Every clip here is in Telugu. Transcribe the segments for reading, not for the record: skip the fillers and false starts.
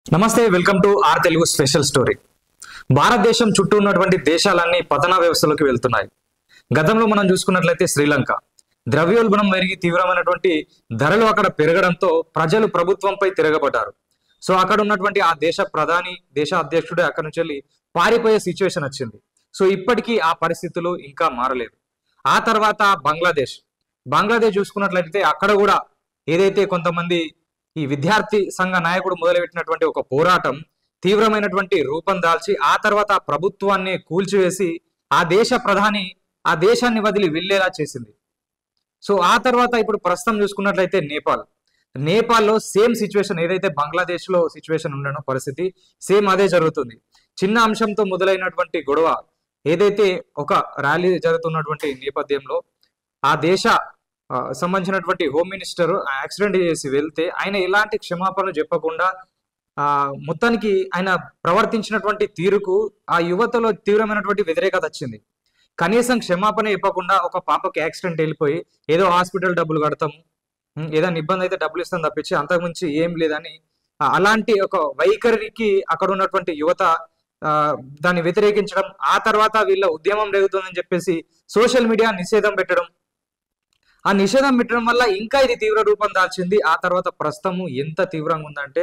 నమస్తే, welcome to our Telugu special story. భారతదేశం చుట్టూ ఉన్నటువంటి దేశాలన్నీ పతన వ్యవస్థలోకి వెళ్తున్నాయి. గతంలో మనం చూసుకున్నట్లయితే శ్రీలంక ద్రవ్యోల్బణం పెరిగి తీవ్రమైనటువంటి ధరలు అక్కడ పెరగడంతో ప్రజలు ప్రభుత్వంపై తిరగబడ్డారు. సో అక్కడ ఉన్నటువంటి ఆ దేశ ప్రధాని, దేశ అధ్యక్షుడే అక్కడ నుంచి వెళ్ళి పారిపోయే సిచ్యువేషన్ వచ్చింది. సో ఇప్పటికీ ఆ పరిస్థితులు ఇంకా మారలేదు. ఆ తర్వాత బంగ్లాదేశ్ చూసుకున్నట్లయితే అక్కడ కూడా ఏదైతే కొంతమంది ఈ విద్యార్థి సంఘ నాయకుడు మొదలుపెట్టినటువంటి ఒక పోరాటం తీవ్రమైనటువంటి రూపం దాల్చి ఆ తర్వాత ఆ ప్రభుత్వాన్ని కూల్చివేసి ఆ దేశ ప్రధాని ఆ దేశాన్ని వదిలి వెళ్ళేలా చేసింది. సో ఆ తర్వాత ఇప్పుడు ప్రస్తుతం చూసుకున్నట్లయితే నేపాల్లో సేమ్ సిచ్యువేషన్, ఏదైతే బంగ్లాదేశ్ లో సిచ్యువేషన్ ఉండనో పరిస్థితి సేమ్ అదే జరుగుతుంది. చిన్న అంశంతో మొదలైనటువంటి గొడవ ఏదైతే ఒక ర్యాలీ జరుగుతున్నటువంటి నేపథ్యంలో ఆ దేశ సంబంధించినటువంటి హోమ్ మినిస్టర్ యాక్సిడెంట్ చేసి వెళ్తే ఆయన ఎలాంటి క్షమాపణలు చెప్పకుండా మొత్తానికి ఆయన ప్రవర్తించినటువంటి తీరుకు ఆ యువతలో తీవ్రమైనటువంటి వ్యతిరేకత వచ్చింది. కనీసం క్షమాపణ చెప్పకుండా ఒక పాపకి యాక్సిడెంట్ వెళ్ళిపోయి ఏదో హాస్పిటల్ డబ్బులు కడతాము, ఏదైనా ఇబ్బంది అయితే డబ్బులు ఇస్తాం తప్పించి అంతకుమించి ఏం లేదని అలాంటి ఒక వైఖరికి అక్కడ ఉన్నటువంటి యువత దాన్ని వ్యతిరేకించడం, ఆ తర్వాత వీళ్ళ ఉద్యమం రేగుతుందని చెప్పేసి సోషల్ మీడియా నిషేధం పెట్టడం వల్ల ఇంకా ఇది తీవ్ర రూపం దాల్చింది. ఆ తర్వాత ప్రస్తుతము ఎంత తీవ్రంగా ఉందంటే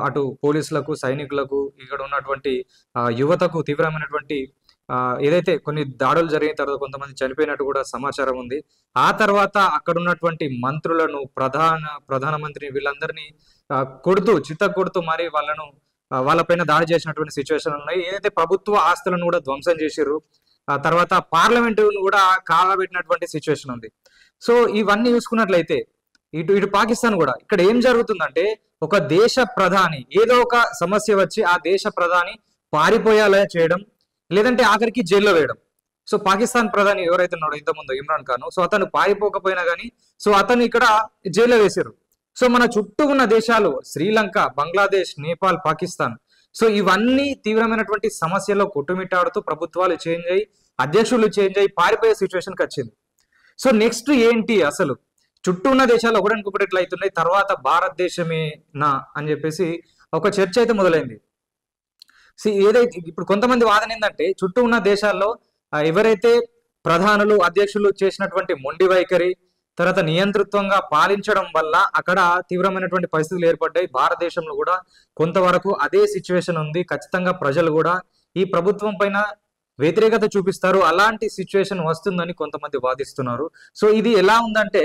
అటు పోలీసులకు, సైనికులకు, ఇక్కడ ఉన్నటువంటి యువతకు తీవ్రమైనటువంటి ఏదైతే కొన్ని దాడులు జరిగిన తర్వాత కొంతమంది చనిపోయినట్టు కూడా సమాచారం ఉంది. ఆ తర్వాత అక్కడ ఉన్నటువంటి మంత్రులను, ప్రధానమంత్రిని వీళ్ళందరినీ చిత్త కొడుతూ మరి వాళ్ళపైన దాడి చేసినటువంటి సిచ్యువేషన్ ఉన్నాయి. ఏదైతే ప్రభుత్వ ఆస్తులను కూడా ధ్వంసం చేసిర్రు. ఆ తర్వాత పార్లమెంటును కూడా కాలబెట్టినటువంటి సిచ్యువేషన్ ఉంది. సో ఇవన్నీ చూసుకున్నట్లయితే ఇటు పాకిస్తాన్ కూడా ఇక్కడ ఏం జరుగుతుందంటే ఒక దేశ ప్రధాని ఏదో ఒక సమస్య వచ్చి ఆ దేశ ప్రధాని పారిపోయేలా చేయడం, లేదంటే ఆఖరికి జైల్లో వేయడం. సో పాకిస్తాన్ ప్రధాని ఎవరైతే ఉన్నాడో ఇంతకుముందు ఇమ్రాన్ ఖాన్, సో అతను పారిపోకపోయినా కానీ సో అతను ఇక్కడ జైల్లో వేశారు. సో మన చుట్టూ ఉన్న దేశాలు శ్రీలంక, బంగ్లాదేశ్, నేపాల్, పాకిస్తాన్, సో ఇవన్నీ తీవ్రమైనటువంటి సమస్యల్లో కొట్టుమిట్టాడుతూ ప్రభుత్వాలు చేంజ్ అయ్యి, అధ్యక్షులు చేంజ్ అయ్యి పారిపోయే సిచ్యువేషన్కి వచ్చింది. సో నెక్స్ట్ ఏంటి, అసలు చుట్టూ ఉన్న దేశాలు ఒకటనుకొకటి ఎట్లా అవుతున్నాయి, తర్వాత భారతదేశమేనా అని చెప్పేసి ఒక చర్చ అయితే మొదలైంది. ఏదైతే ఇప్పుడు కొంతమంది వాదన ఏంటంటే చుట్టూ ఉన్న దేశాల్లో ఎవరైతే ప్రధానులు, అధ్యక్షులు చేసినటువంటి మొండి వైఖరి, తర్వాత నియంతృత్వంగా పాలించడం వల్ల అక్కడ తీవ్రమైనటువంటి పరిస్థితులు ఏర్పడ్డాయి. భారతదేశంలో కూడా కొంతవరకు అదే సిచ్యువేషన్ ఉంది. ఖచ్చితంగా ప్రజలు కూడా ఈ ప్రభుత్వం పైన వ్యతిరేకత చూపిస్తారు, అలాంటి సిచ్యువేషన్ వస్తుందని కొంతమంది వాదిస్తున్నారు. సో ఇది ఎలా ఉందంటే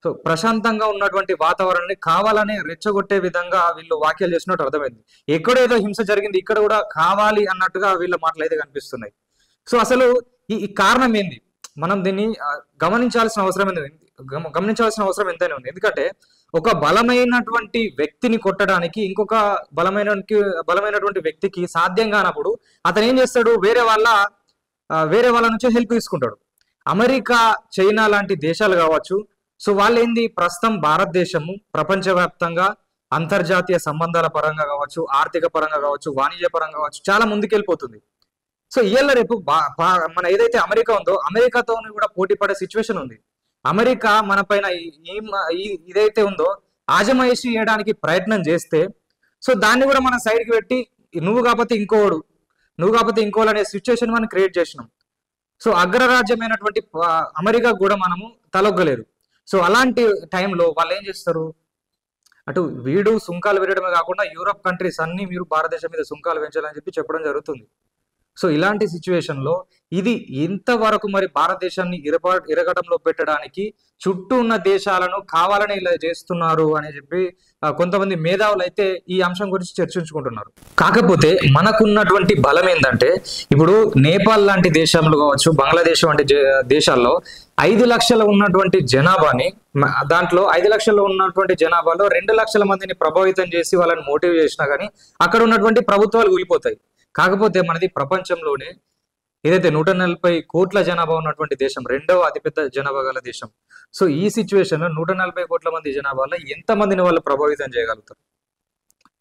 సో ప్రశాంతంగా ఉన్నటువంటి వాతావరణాన్ని కావాలని రెచ్చగొట్టే విధంగా వీళ్ళు వ్యాఖ్యలు చేసినట్టు అర్థమైంది. ఎక్కడేదో హింస జరిగింది, ఇక్కడ కూడా కావాలి అన్నట్టుగా వీళ్ళ మాటలు అయితే కనిపిస్తున్నాయి. సో అసలు ఈ కారణం ఏంది, మనం దీన్ని గమనించాల్సిన అవసరం ఎంతైనా ఉంది. ఎందుకంటే ఒక బలమైనటువంటి వ్యక్తిని కొట్టడానికి ఇంకొక బలమైనటువంటి వ్యక్తికి సాధ్యం కానప్పుడు అతను ఏం చేస్తాడు, వేరే వాళ్ళ నుంచి హెల్ప్ తీసుకుంటాడు. అమెరికా, చైనా లాంటి దేశాలు కావచ్చు, సో వాళ్ళు ఏంది ప్రస్తుతం భారతదేశము ప్రపంచవ్యాప్తంగా అంతర్జాతీయ సంబంధాల పరంగా కావచ్చు, ఆర్థిక పరంగా కావచ్చు, వాణిజ్య పరంగా కావచ్చు చాలా ముందుకెళ్ళిపోతుంది. సో ఇవాళ రేపు మన ఏదైతే అమెరికా ఉందో అమెరికాతో కూడా పోటీ పడే సిచ్యువేషన్ ఉంది. అమెరికా మన పైన ఇదైతే ఉందో ఆజమాయిషి చేయడానికి ప్రయత్నం చేస్తే సో దాన్ని కూడా మనం సైడ్కి పెట్టి నువ్వు కాకపోతే ఇంకోళ్ళు అనే సిచ్యువేషన్ మనం క్రియేట్ చేసినాం. సో అగ్రరాజ్యమైనటువంటి అమెరికా కూడా మనము తలొగ్గలేదు. సో అలాంటి టైంలో వాళ్ళు ఏం చేస్తారు, అటు వీడు సుంకాలు పెరగడమే కాకుండా యూరోప్ కంట్రీస్ అన్ని మీరు భారతదేశం మీద సుంకాలు పెంచాలని చెప్పడం జరుగుతుంది. సో ఇలాంటి సిచ్యువేషన్ లో ఇది ఇంతవరకు మరి భారతదేశాన్ని ఇరగడంలో పెట్టడానికి చుట్టూ ఉన్న దేశాలను కావాలని ఇలా చేస్తున్నారు అని చెప్పి కొంతమంది మేధావులు అయితే ఈ అంశం గురించి చర్చించుకుంటున్నారు. కాకపోతే మనకున్నటువంటి బలం ఏంటంటే ఇప్పుడు నేపాల్ లాంటి దేశంలో కావచ్చు, బంగ్లాదేశ్ వంటి దేశాల్లో 5 లక్షలు ఉన్నటువంటి జనాభాని, దాంట్లో 5 లక్షల్లో ఉన్నటువంటి జనాభాలో 2 లక్షల మందిని ప్రభావితం చేసి వాళ్ళని మోటివ్ చేసినా కానీ అక్కడ ఉన్నటువంటి ప్రభుత్వాలు కూలిపోతాయి. కాకపోతే మనది ప్రపంచంలోనే ఏదైతే 140 కోట్ల జనాభా ఉన్నటువంటి దేశం, 2వ అతిపెద్ద జనాభా గల దేశం. సో ఈ సిచ్యువేషన్ లో 140 కోట్ల మంది జనాభాలో ఎంతమందిని వాళ్ళు ప్రభావితం చేయగలుగుతారు?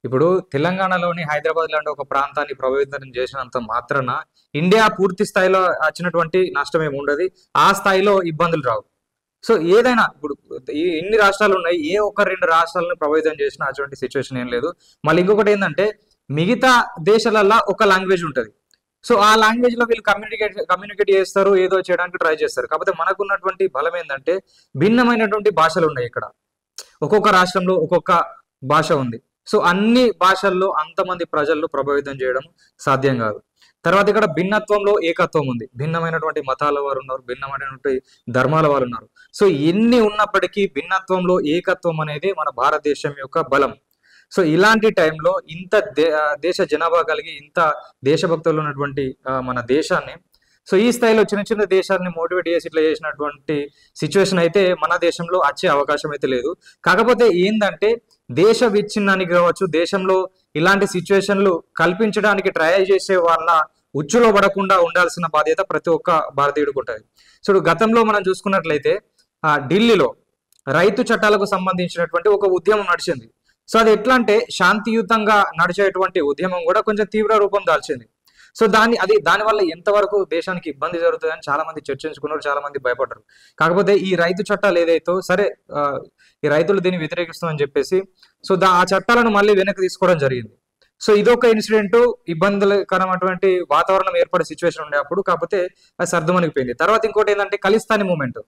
ఇప్పుడు తెలంగాణలోని హైదరాబాద్ లాంటి ఒక ప్రాంతాన్ని ప్రభావితం చేసినంత మాత్రాన ఇండియా పూర్తి స్థాయిలో వచ్చినటువంటి నష్టం ఏమి ఉండదు, ఆ స్థాయిలో ఇబ్బందులు రావు. సో ఏదైనా ఇప్పుడు ఈ ఇన్ని రాష్ట్రాలు ఉన్నాయి, ఏ ఒక్క 2 రాష్ట్రాలను ప్రభావితం చేసిన అటువంటి సిచ్యువేషన్ ఏం లేదు. మళ్ళీ ఇంకొకటి ఏంటంటే మిగతా దేశాలల్లో ఒక లాంగ్వేజ్ ఉంటది. సో ఆ లాంగ్వేజ్ లో వీళ్ళు కమ్యూనికేట్ చేస్తారు, ఏదో చేయడానికి ట్రై చేస్తారు. కాకపోతే మనకున్నటువంటి బలం ఏంటంటే భిన్నమైనటువంటి భాషలు ఉన్నాయి ఇక్కడ. ఒక్కొక్క రాష్ట్రంలో ఒక్కొక్క భాష ఉంది. సో అన్ని భాషల్లో అంతమంది ప్రజలను ప్రభావితం చేయడం సాధ్యం కాదు. తర్వాత ఇక్కడ భిన్నత్వంలో ఏకత్వం ఉంది. భిన్నమైనటువంటి మతాల వారు ఉన్నారు, భిన్నమైనటువంటి ధర్మాల వారు ఉన్నారు. సో ఎన్ని ఉన్నప్పటికీ భిన్నత్వంలో ఏకత్వం అనేది మన భారతదేశం యొక్క బలం. సో ఇలాంటి టైంలో ఇంత దేశ జనాభా కలిగి ఇంత దేశభక్తులు ఉన్నటువంటి మన దేశాన్ని, సో ఈ స్థాయిలో చిన్న చిన్న దేశాన్ని మోటివేట్ చేసి ఇట్లా చేసినటువంటి సిచ్యువేషన్ అయితే మన దేశంలో వచ్చే అవకాశం అయితే లేదు. కాకపోతే ఏంటంటే దేశ విచ్ఛిన్నానికి కావచ్చు, దేశంలో ఇలాంటి సిచ్యువేషన్లు కల్పించడానికి ట్రై చేసే వాళ్ళ ఉచ్చులో పడకుండా ఉండాల్సిన బాధ్యత ప్రతి ఒక్క భారతీయుడికి ఉంటుంది. సో గతంలో మనం చూసుకున్నట్లయితే ఢిల్లీలో రైతు చట్టాలకు సంబంధించినటువంటి ఒక ఉద్యమం నడిచింది. సో అది ఎట్లా అంటే శాంతియుతంగా నడిచేటువంటి ఉద్యమం కూడా కొంచెం తీవ్ర రూపం దాల్చింది. సో దాని వల్ల ఎంతవరకు దేశానికి ఇబ్బంది జరుగుతుందని చాలా మంది చర్చించుకున్నారు, చాలా మంది భయపడ్డారు. కాకపోతే ఈ రైతు చట్టాలు ఏదైతే సరే ఈ రైతులు దీన్ని వ్యతిరేకిస్తామని చెప్పేసి సో ఆ చట్టాలను మళ్ళీ వెనక్కి తీసుకోవడం జరిగింది. సో ఇదొక ఇన్సిడెంట్, ఇబ్బందికరమైనటువంటి వాతావరణం ఏర్పడే సిచ్యువేషన్ ఉండే అప్పుడు. కాకపోతే అది సర్దుమణిగిపోయింది. తర్వాత ఇంకోటి ఏంటంటే Khalistani movement.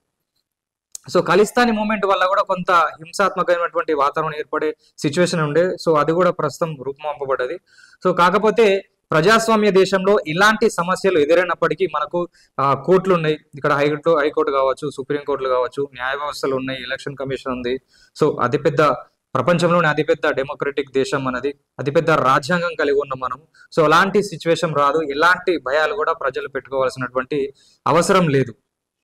So Khalistani movement వల్ల కూడా కొంత హింసాత్మకమైనటువంటి వాతావరణం ఏర్పడే సిచ్యువేషన్ ఉండే. సో అది కూడా ప్రస్తుతం రూపుమాపబడ్డది. సో కాకపోతే ప్రజాస్వామ్య దేశంలో ఇలాంటి సమస్యలు ఎదురైనప్పటికీ మనకు కోర్టులు ఉన్నాయి. ఇక్కడ హైకోర్టు కావచ్చు, సుప్రీంకోర్టులు కావచ్చు, న్యాయ వ్యవస్థలు ఉన్నాయి, ఎలక్షన్ కమిషన్ ఉంది. సో ప్రపంచంలోనే అతిపెద్ద డెమోక్రటిక్ దేశం అనేది, అతిపెద్ద రాజ్యాంగం కలిగి ఉన్నాం మనం. సో అలాంటి సిచ్యువేషన్ రాదు, ఎలాంటి భయాలు కూడా ప్రజలు పెట్టుకోవాల్సినటువంటి అవసరం లేదు.